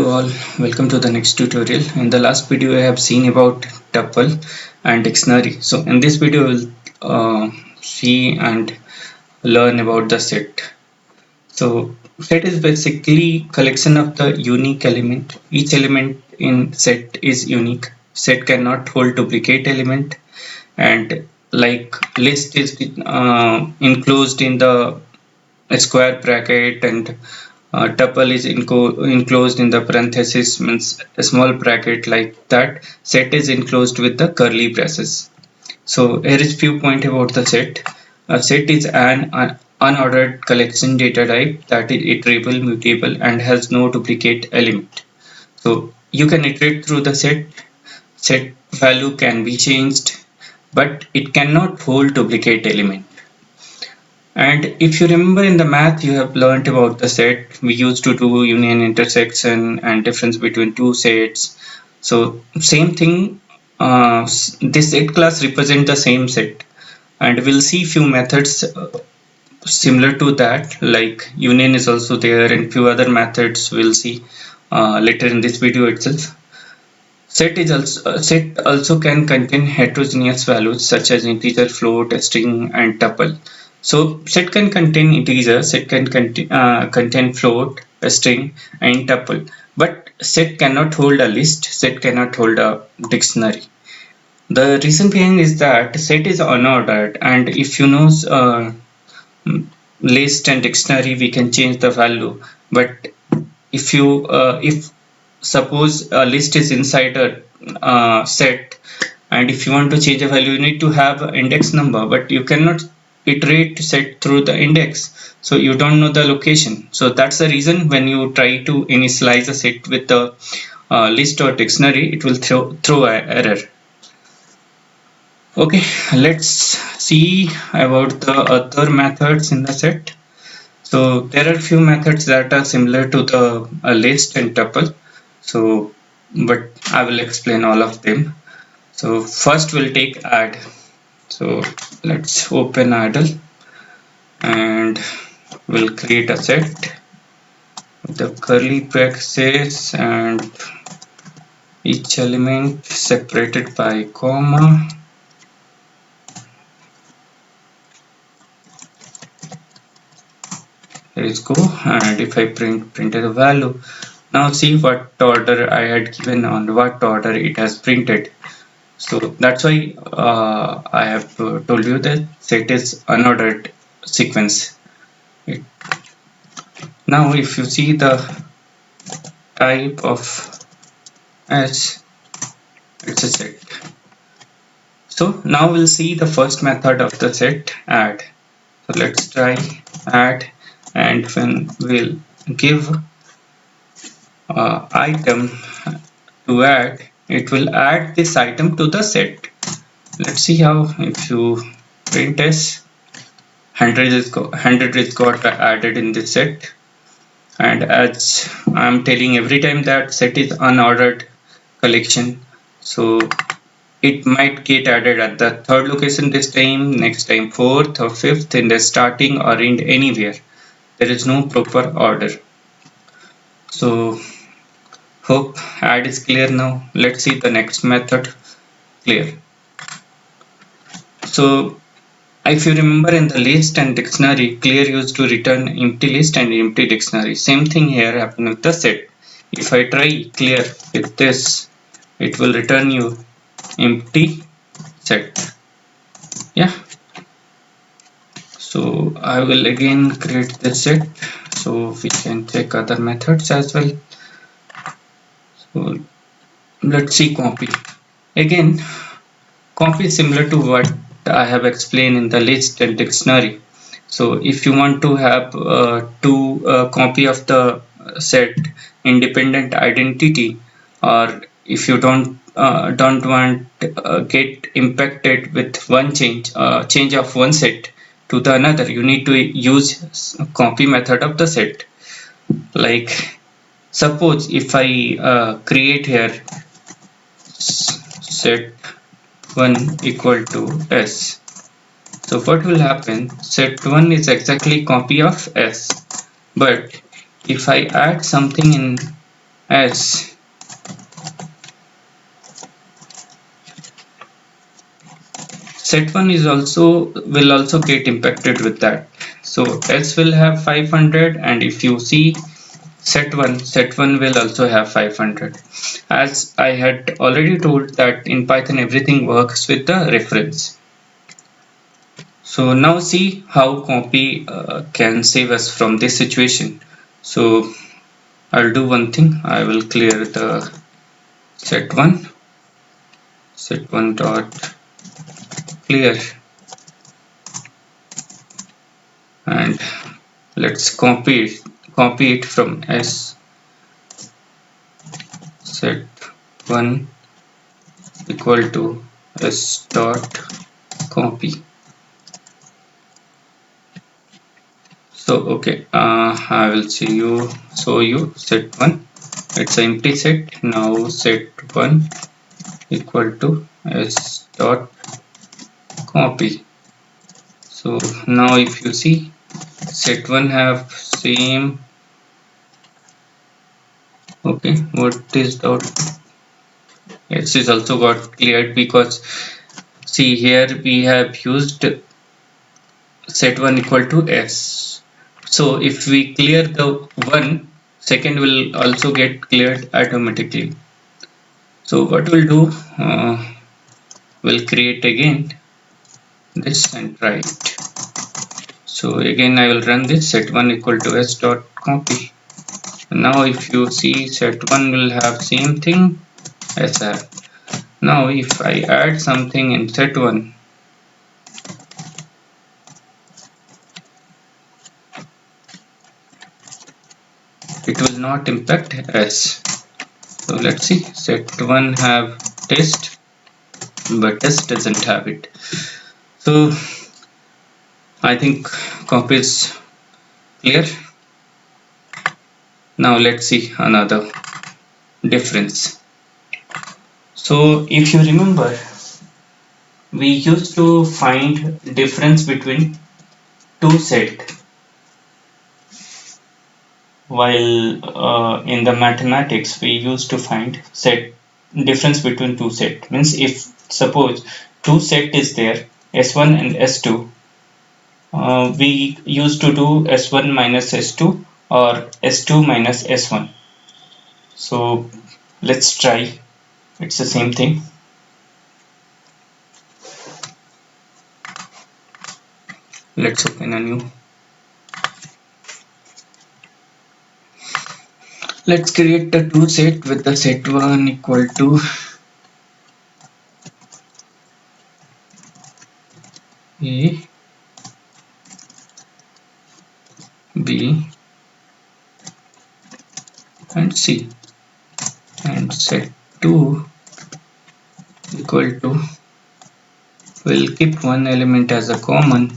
All, welcome to the next tutorial. In the last video I have seen about tuple and dictionary. So in this video we'll see and learn about the set. So set is basically collection of the unique element. Each element in set is unique. Set cannot hold duplicate element, and like list is enclosed in the square bracket, and tuple is enclosed in the parenthesis, means a small bracket. Like that, set is enclosed with the curly braces. So here is few point about the set. A set is an unordered collection data type that is iterable, mutable, and has no duplicate element. So you can iterate through the set. Set value can be changed, but it cannot hold duplicate element. And if you remember, in the math you have learnt about the set. We used to do union, intersection, and difference between two sets. So same thing, this set class represent the same set, and we'll see few methods similar to that, like union is also there, and few other methods we'll see later in this video itself. Set also can contain heterogeneous values such as integer, float, string, and tuple. So set can contain integer, set can contain float, a string, and tuple. But set cannot hold a list. Set cannot hold a dictionary. The reason behind is that set is unordered, and if you know list and dictionary, we can change the value. But if suppose a list is inside a set, and if you want to change a value, you need to have an index number, but you cannot iterate set through the index, so you don't know the location. So that's the reason when you try to initialize a set with the list or dictionary, it will throw an error. Okay, let's see about the other methods in the set. So there are few methods that are similar to the list and tuple. So, but I will explain all of them. So first we'll take add. So let's open idle, and we'll create a set with the curly braces and each element separated by comma. Here is go, and if I print the value, now see what order I had given, on what order it has printed. So that's why I have told you that set is unordered sequence. Now if you see the type of as, it's a set. So now we'll see the first method of the set, add. So let's try add, and when we'll give item to add, it will add this item to the set. Let's see how. If you print s, 100 is got added in this set, and as I'm telling every time that set is unordered collection, so it might get added at the third location this time, next time fourth or fifth, in the starting or in anywhere. There is no proper order. So hope add is clear now. Let's see the next method. Clear. So if you remember, in the list and dictionary, clear used to return empty list and empty dictionary. Same thing here happen with the set. If I try clear with this, it will return you empty set. Yeah. So I will again create the set, so we can check other methods as well. So let's see copy. Again, copy is similar to what I have explained in the list and dictionary. So if you want to have two copy of the set independent identity, or if you don't want get impacted with one change of one set to the another, you need to use copy method of the set. Like suppose if I create here set 1 equal to s. So what will happen? Set 1 is exactly copy of s, but if I add something in as set1 is also will also get impacted with that. So S will have 500, and if you see set1 will also have 500. As I had already told that in Python everything works with the reference. So now see how copy can save us from this situation. So I'll do one thing. I will clear the set1 dot clear, and let's copy it from S set1 equal to S dot copy. So okay, I will show you set1. It's an empty set. Now set1 equal to S dot copy. So now if you see set1 have same. Okay, what is dot? S is also got cleared because see here we have used set1 equal to S. So if we clear the one, second will also get cleared automatically. So what we'll do, we'll create again this and try it. So again I will run this set1 equal to S dot copy. Now if you see set1 will have same thing as that. Now if I add something in set1, it will not impact S. So let's see, set1 have test, but test doesn't have it. So I think copy is clear. Now let's see another difference. So if you remember, we used to find difference between two set while in the mathematics we used to find set difference between two set. Means if suppose two set is there, S1 and S2, we used to do S1 minus S2 or S2 minus S1. So let's try. It's the same thing. Let's open a new. Let's create the two set with the set1 equal to A, B and C, and set2 equal to, we'll keep one element as a common,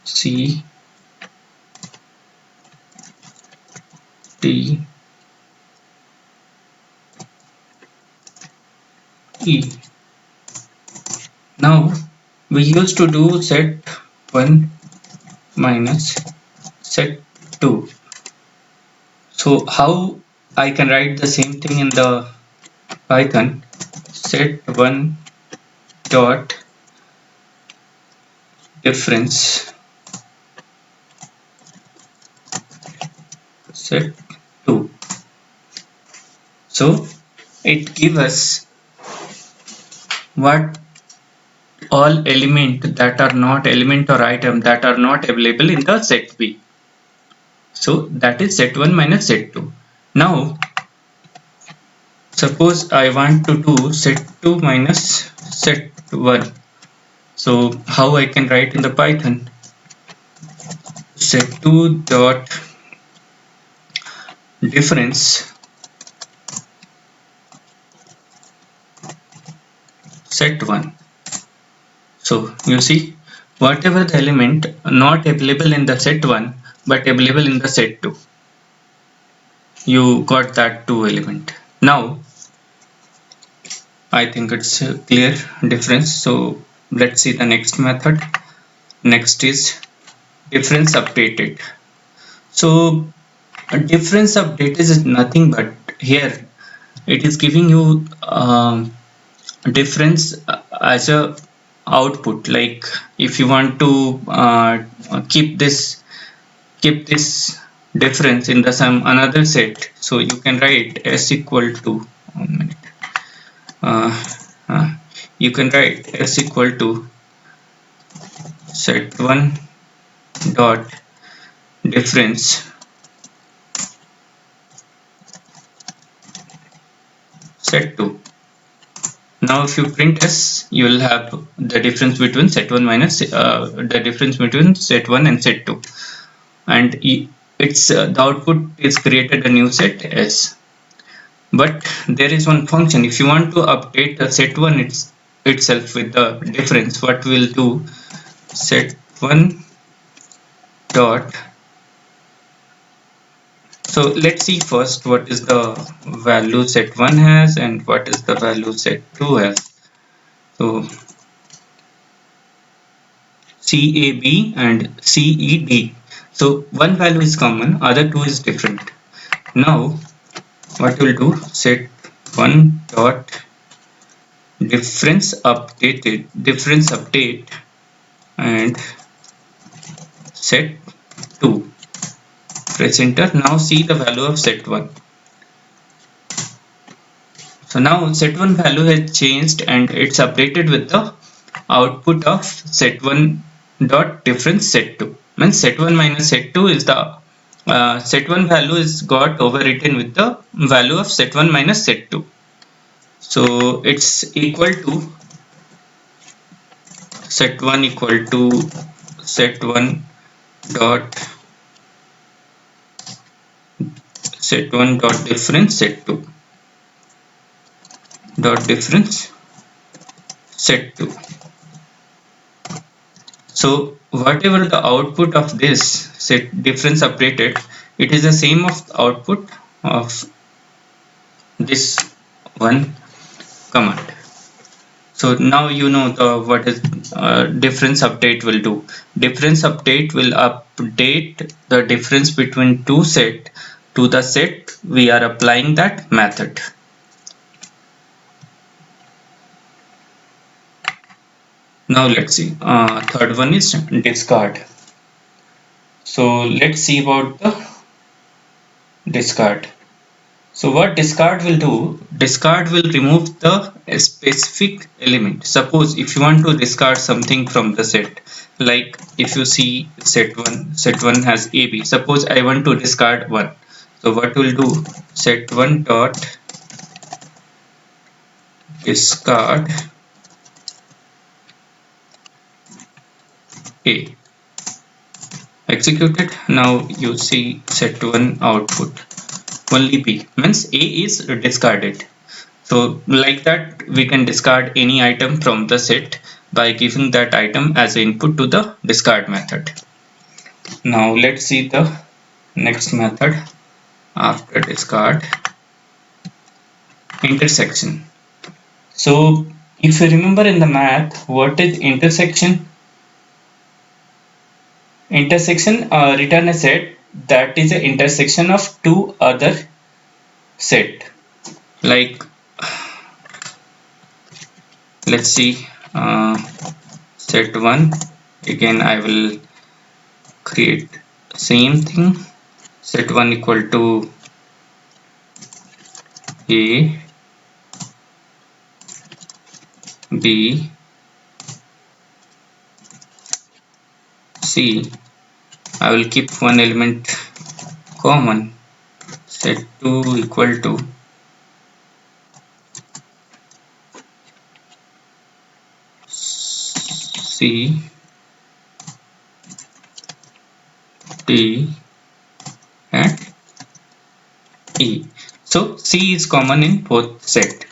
C, D, E. Now we used to do set1 minus set2. So how I can write the same thing in the Python? Set1 dot difference set2. So it gives us what all element that are not element or item that are not available in the set B. So that is set1 minus set2. Now suppose I want to do set2 minus set1. So how I can write in the Python? Set2 dot difference set1. So you see, whatever the element not available in the set1 but available in the set2, you got that two element. Now I think it's a clear difference. So let's see the next method. Next is difference updated. So a difference update is nothing but here it is giving you difference as a output. Like if you want to keep this difference in the some another set, so you can write s equal to 1 minute. Uh, uh, you can write s equal to set1 dot difference set2. Now if you print s, you will have the difference between set1 minus the difference between set1 and set2, and it's the output is created a new set s. But there is one function. If you want to update the set1 itself with the difference, what we'll do, set1 dot. So let's see first what is the value set1 has and what is the value set2 has. So CAB and CED. So one value is common, other two is different. Now what we'll do, set1 dot difference update and set2. Press enter. Now see the value of set1. So now set1 value has changed and it's updated with the output of set1 dot difference set2. Means set1 minus set2 is the set1 value is got overwritten with the value of set1 minus set2. So it's equal to set1 equal to set1 dot set1 dot difference set2 dot difference set2. So whatever the output of this set difference updated, it is the same of the output of this one command. So now you know the what is difference update will do. Difference update will update the difference between two set to the set we are applying that method. Now let's see, third one is discard. So let's see about the discard. So what discard will do, discard will remove the specific element. Suppose if you want to discard something from the set, like if you see set1 has AB. Suppose I want to discard 1. So what we'll do, set1 dot discard A. Executed. Now you see set1 output only B, means A is discarded. So like that we can discard any item from the set by giving that item as an input to the discard method. Now let's see the next method after discard, intersection. So if you remember in the math, what is intersection? Intersection return a set that is an intersection of two other set. Like let's see, set1, again I will create same thing, set1 equal to A, B, C. I will keep one element common, set2 equal to C, D and E. So C is common in both set.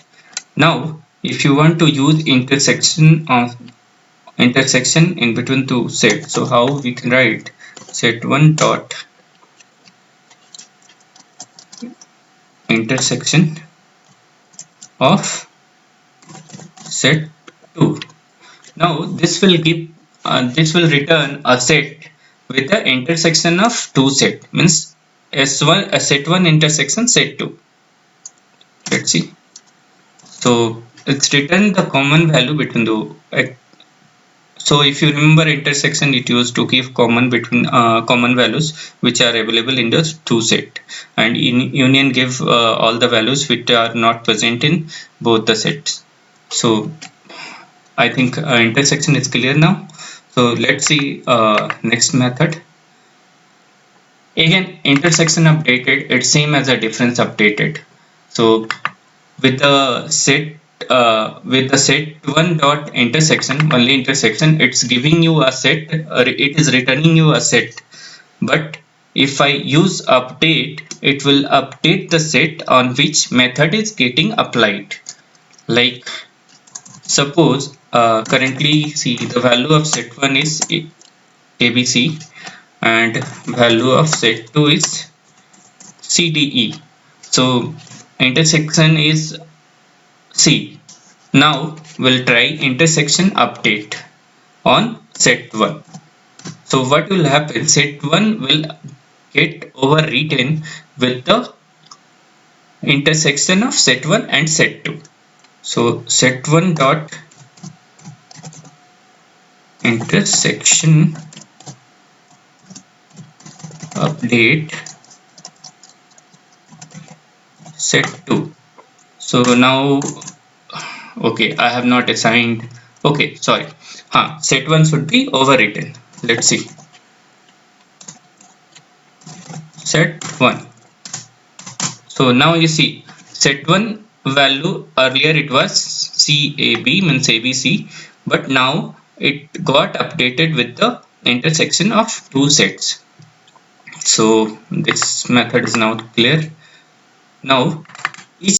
Now if you want to use intersection in between two sets, so how we can write, set1 dot intersection of set2. Now this will return a set with the intersection of two set, means S1 set1 intersection set2. Let's see. So it's written the common value between the. So if you remember intersection, it used to give common between common values which are available in the two set, and in union give all the values which are not present in both the sets. So I think intersection is clear now. So let's see next method. Again, intersection updated, it's same as a difference updated. So with the set one dot intersection, only intersection, it's giving you a set, or it is returning you a set. But if I use update, it will update the set on which method is getting applied. Like suppose currently see the value of set 1 is ABC and value of set 2 is CDE. So intersection is C. Now we'll try intersection update on set 1. So what will happen? Set 1 will get overwritten with the intersection of set 1 and set 2. So set 1 dot intersection update set 2. So now, okay, I have not assigned. Okay, sorry. Set 1 should be overwritten. Let's see. Set 1. So now you see set 1 value, earlier it was CAB, means ABC, but now it got updated with the intersection of two sets. So this method is now clear. Now